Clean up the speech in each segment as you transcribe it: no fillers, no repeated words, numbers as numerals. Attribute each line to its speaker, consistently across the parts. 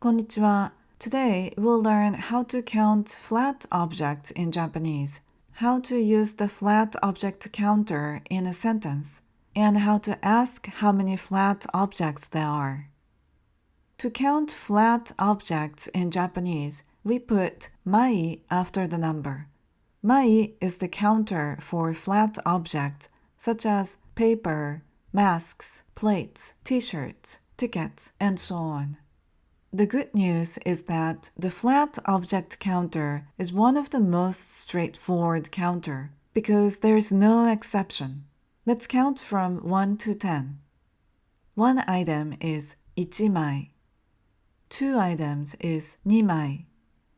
Speaker 1: こんにちは。Today we'll learn how to count flat objects in Japanese, how to use the flat object counter in a sentence, and how to ask how many flat objects there are. To count flat objects in Japanese, we put mai after the number. Mai is the counter for flat objects such as paper, masks, plates, t-shirts, tickets, and so on. The good news is that the flat object counter is one of the most straightforward counter because there's no exception. Let's count from 1 to 10. One item is 1枚. Two items is 2枚.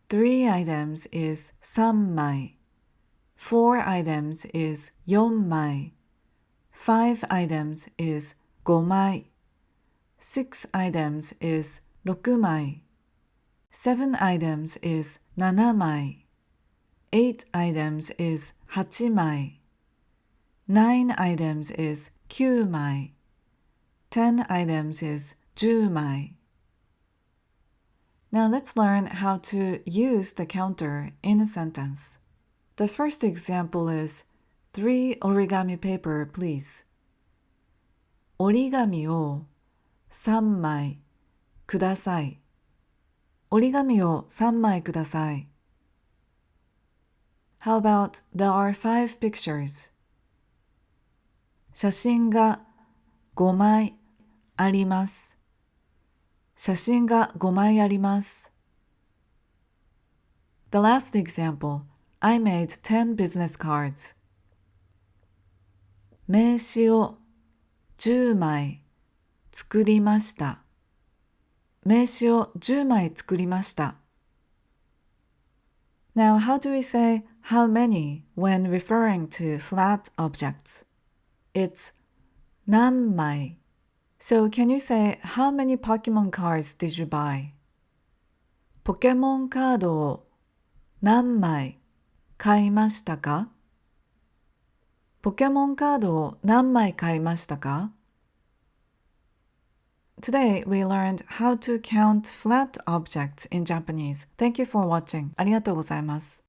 Speaker 1: Three items is 3枚. Four items is 4枚. Five items is 5枚. Six items is 6枚. Seven items is 7枚. Eight items is 8枚. Nine items is 9枚. 10 items is 10枚. Now let's learn how to use the counter in a sentence. The first example is 3 origami paper, please. 折り紙を3枚ください。折り紙を3枚ください。How about there are 5 pictures? 写真が5枚あります。写真が5枚あります。The last example, I made 10 business cards. 名刺を10枚作りました。名刺を10枚作りました。Now, how do we say how many when referring to flat objects? It's 何枚. So can you say how many Pokemon cards did you buy? ポケモンカードを何枚買いましたか？ポケモンカードを何枚買いましたか？ Today we learned how to count flat objects in Japanese. Thank you for watching. ありがとうございます。